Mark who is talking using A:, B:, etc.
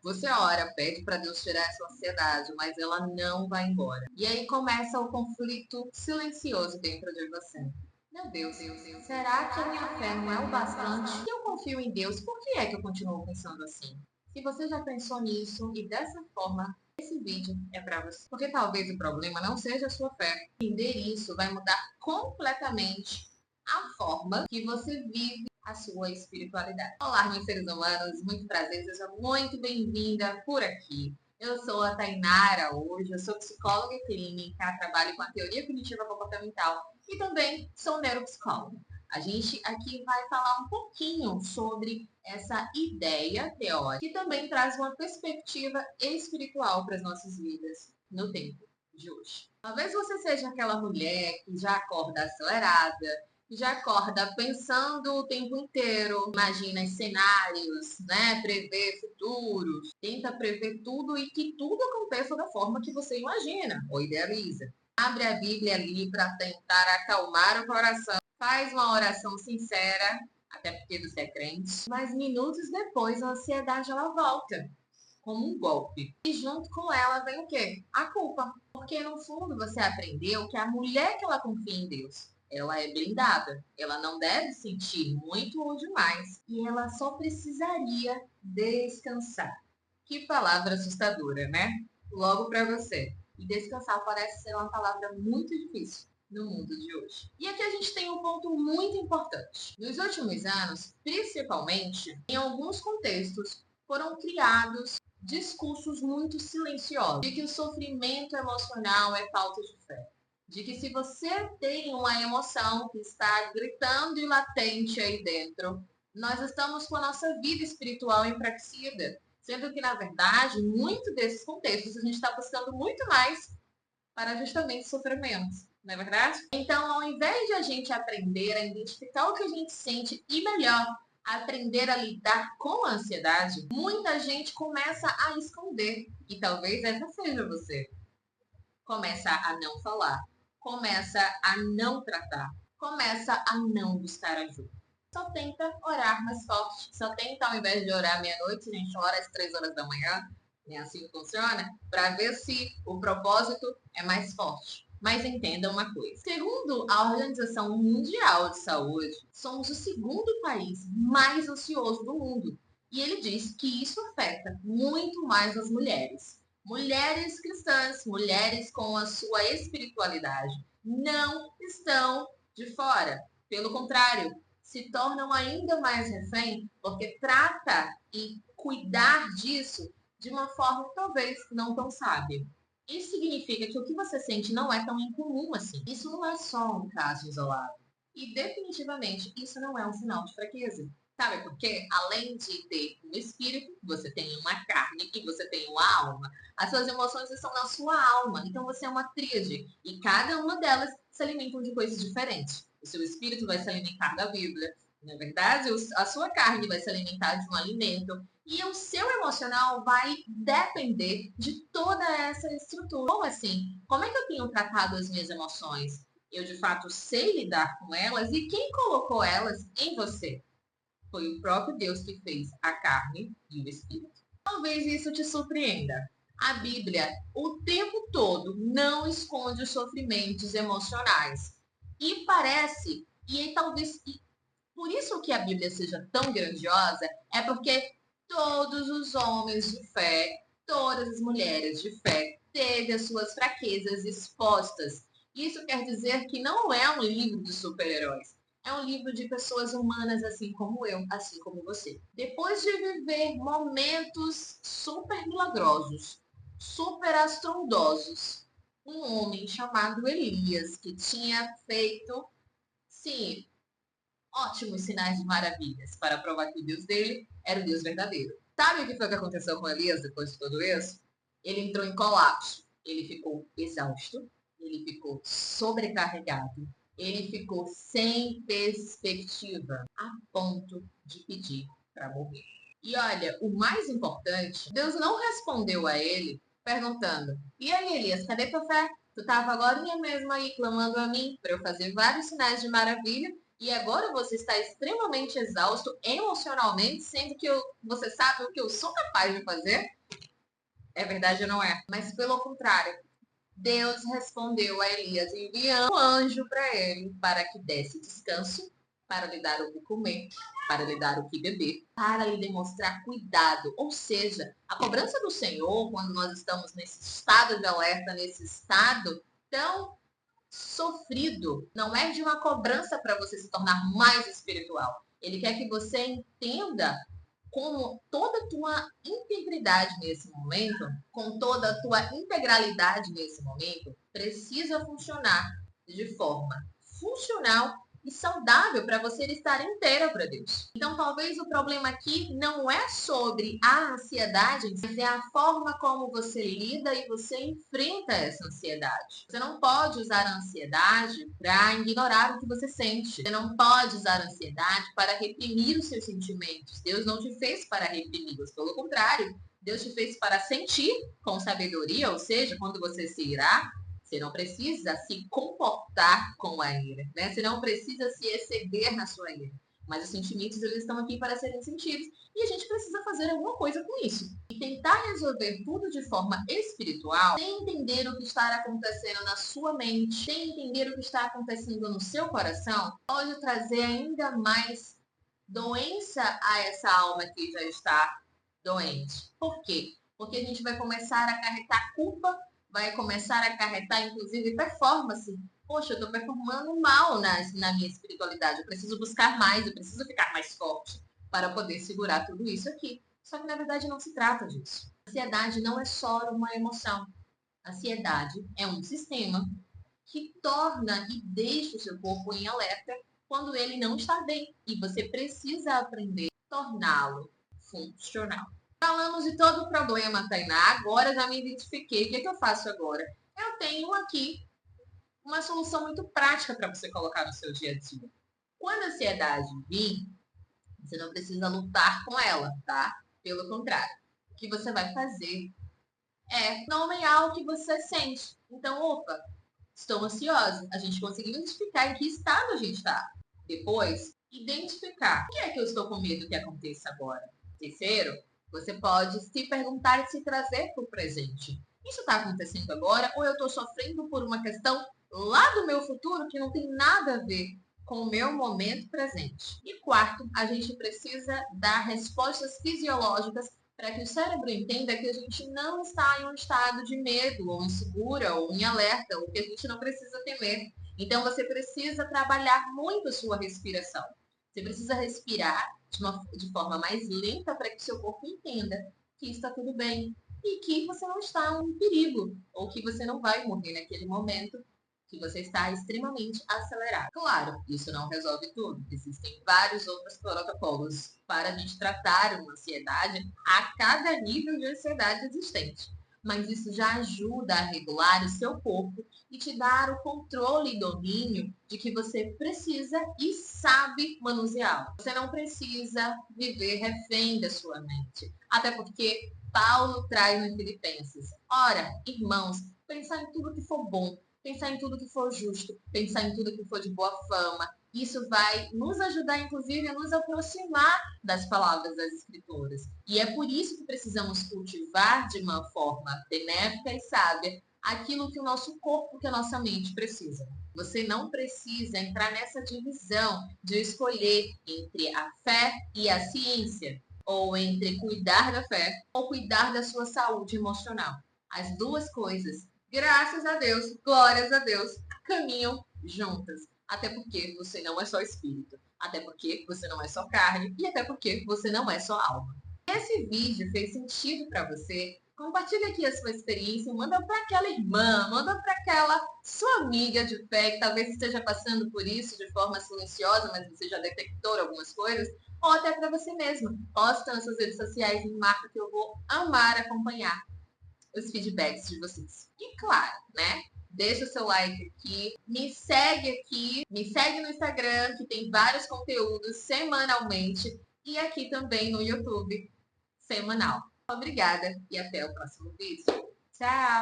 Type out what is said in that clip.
A: Você ora, pede para Deus tirar essa ansiedade, mas ela não vai embora. E aí começa o conflito silencioso dentro de você. Meu Deus, será que a minha fé não é o bastante? Se eu confio em Deus, por que é que eu continuo pensando assim? Se você já pensou nisso e dessa forma, esse vídeo é para você. Porque talvez o problema não seja a sua fé. Entender isso vai mudar completamente a forma que você vive a sua espiritualidade. Olá, meus seres humanos, muito prazer, seja muito bem-vinda por aqui. Eu sou a Tainara hoje, eu sou psicóloga clínica, trabalho com a teoria cognitiva comportamental e também sou neuropsicóloga. A gente aqui vai falar um pouquinho sobre essa ideia teórica que também traz uma perspectiva espiritual para as nossas vidas no tempo de hoje. Talvez você seja aquela mulher que já acorda acelerada, já acorda pensando o tempo inteiro, imagina cenários, né? Prevê futuros, tenta prever tudo e que tudo aconteça da forma que você imagina ou idealiza. Abre a Bíblia ali para tentar acalmar o coração, faz uma oração sincera, até porque você é crente, mas minutos depois a ansiedade ela volta como um golpe. E junto com ela vem o quê? A culpa. Porque no fundo você aprendeu que a mulher que ela confia em Deus, ela é blindada. Ela não deve sentir muito ou demais. E ela só precisaria descansar. Que palavra assustadora, né? Logo para você. E descansar parece ser uma palavra muito difícil no mundo de hoje. E aqui a gente tem um ponto muito importante. Nos últimos anos, principalmente, em alguns contextos, foram criados discursos muito silenciosos de que o sofrimento emocional é falta de fé. De que se você tem uma emoção que está gritando e latente aí dentro, nós estamos com a nossa vida espiritual enfraquecida. Sendo que, na verdade, muito desses contextos a gente está buscando muito mais para justamente sofrimento, não é verdade? Então, ao invés de a gente aprender a identificar o que a gente sente e melhor, aprender a lidar com a ansiedade, muita gente começa a esconder. E talvez essa seja você. Começa a não falar, começa a não tratar, começa a não buscar ajuda. Só tenta orar mais forte. Só tenta, ao invés de orar meia-noite, a gente ora às 3 horas da manhã, é assim que funciona, para ver se o propósito é mais forte. Mas entenda uma coisa. Segundo a Organização Mundial de Saúde, somos o segundo país mais ansioso do mundo. E ele diz que isso afeta muito mais as mulheres. Mulheres cristãs, mulheres com a sua espiritualidade, não estão de fora. Pelo contrário, se tornam ainda mais refém, porque trata e cuidar disso de uma forma talvez não tão sábia. Isso significa que o que você sente não é tão incomum assim. Isso não é só um caso isolado. E definitivamente isso não é um sinal de fraqueza. Sabe por quê? Além de ter um espírito, você tem uma carne e você tem uma alma. As suas emoções estão na sua alma. Então você é uma tríade. E cada uma delas se alimentam de coisas diferentes. O seu espírito vai se alimentar da Bíblia. Na verdade, a sua carne vai se alimentar de um alimento. E o seu emocional vai depender de toda essa estrutura. Como assim? Como é que eu tenho tratado as minhas emoções? Eu, de fato, sei lidar com elas? E quem colocou elas em você? Foi o próprio Deus que fez a carne e o espírito. Talvez isso te surpreenda. A Bíblia, o tempo todo, não esconde os sofrimentos emocionais. E parece, e talvez por isso que a Bíblia seja tão grandiosa, é porque todos os homens de fé, todas as mulheres de fé, teve as suas fraquezas expostas. Isso quer dizer que não é um livro de super-heróis. É um livro de pessoas humanas, assim como eu, assim como você. Depois de viver momentos super milagrosos, super astrondosos, um homem chamado Elias, que tinha feito, sim, ótimos sinais de maravilhas para provar que o Deus dele era o Deus verdadeiro. Sabe o que foi que aconteceu com Elias depois de tudo isso? Ele entrou em colapso. Ele ficou exausto, ele ficou sobrecarregado, ele ficou sem perspectiva, a ponto de pedir para morrer. E olha, o mais importante, Deus não respondeu a ele perguntando: e aí, Elias, cadê tua fé? Tu estava agora mesmo aí clamando a mim para eu fazer vários sinais de maravilha E agora você está extremamente exausto emocionalmente, sendo que você sabe o que eu sou capaz de fazer? É verdade ou não é? Mas pelo contrário, Deus respondeu a Elias enviando um anjo para ele para que desse descanso, para lhe dar o que comer, para lhe dar o que beber, para lhe demonstrar cuidado. Ou seja, a cobrança do Senhor, quando nós estamos nesse estado de alerta, nesse estado tão sofrido, não é de uma cobrança para você se tornar mais espiritual. Ele quer que você entenda como toda a tua integridade nesse momento, com toda a tua integralidade nesse momento, precisa funcionar de forma funcional e saudável para você estar inteira para Deus. Então, talvez o problema aqui não é sobre a ansiedade, mas é a forma como você lida e você enfrenta essa ansiedade. Você não pode usar a ansiedade para ignorar o que você sente. Você não pode usar a ansiedade para reprimir os seus sentimentos. Deus não te fez para reprimi-los, pelo contrário, Deus te fez para sentir com sabedoria, ou seja, quando você se irá, você não precisa se comportar com a ira, né? Você não precisa se exceder na sua ira. Mas os sentimentos, eles estão aqui para serem sentidos. E a gente precisa fazer alguma coisa com isso. E tentar resolver tudo de forma espiritual, sem entender o que está acontecendo na sua mente, sem entender o que está acontecendo no seu coração, pode trazer ainda mais doença a essa alma que já está doente. Por quê? Porque a gente vai começar a acarretar culpa, vai começar a acarretar, inclusive, performance. Poxa, eu estou performando mal na minha espiritualidade. Eu preciso buscar mais, eu preciso ficar mais forte para poder segurar tudo isso aqui. Só que, na verdade, não se trata disso. A ansiedade não é só uma emoção. A ansiedade é um sistema que torna e deixa o seu corpo em alerta quando ele não está bem. E você precisa aprender a torná-lo funcional. Falamos de todo o problema, Tainá. Agora já me identifiquei. O que, é que eu faço agora? Eu tenho aqui uma solução muito prática para você colocar no seu dia a dia. Quando a ansiedade vir, você não precisa lutar com ela, tá? Pelo contrário, o que você vai fazer é nomear o que você sente. Então, opa, estou ansiosa. A gente conseguiu identificar em que estado a gente está. Depois, identificar o que é que eu estou com medo que aconteça agora. Terceiro, você pode se perguntar e se trazer para o presente. Isso está acontecendo agora ou eu estou sofrendo por uma questão lá do meu futuro que não tem nada a ver com o meu momento presente? E quarto, a gente precisa dar respostas fisiológicas para que o cérebro entenda que a gente não está em um estado de medo, ou insegura, ou em alerta, ou que a gente não precisa temer. Então, você precisa trabalhar muito a sua respiração. Você precisa respirar de forma mais lenta para que o seu corpo entenda que está tudo bem e que você não está em perigo, ou que você não vai morrer naquele momento que você está extremamente acelerado. Claro, isso não resolve tudo. Existem vários outros protocolos para a gente tratar uma ansiedade a cada nível de ansiedade existente. Mas isso já ajuda a regular o seu corpo e te dar o controle e domínio de que você precisa e sabe manuseá-lo. Você não precisa viver refém da sua mente. Até porque Paulo traz no Filipenses: ora, irmãos, pensar em tudo que for bom, pensar em tudo que for justo, pensar em tudo que for de boa fama. Isso vai nos ajudar, inclusive, a nos aproximar das palavras das Escrituras. E é por isso que precisamos cultivar de uma forma benéfica e sábia aquilo que o nosso corpo, que a nossa mente precisa. Você não precisa entrar nessa divisão de escolher entre a fé e a ciência, ou entre cuidar da fé ou cuidar da sua saúde emocional. As duas coisas, graças a Deus, glórias a Deus, caminham juntas. Até porque você não é só espírito, até porque você não é só carne e até porque você não é só alma. Se esse vídeo fez sentido para você, compartilha aqui a sua experiência, manda para aquela irmã, manda para aquela sua amiga de fé que talvez esteja passando por isso de forma silenciosa, mas você já detectou algumas coisas, ou até para você mesma. Posta nas suas redes sociais e marca que eu vou amar acompanhar os feedbacks de vocês. E claro, né? Deixa o seu like aqui, me segue no Instagram, que tem vários conteúdos semanalmente, e aqui também no YouTube, semanal. Obrigada e até o próximo vídeo. Tchau!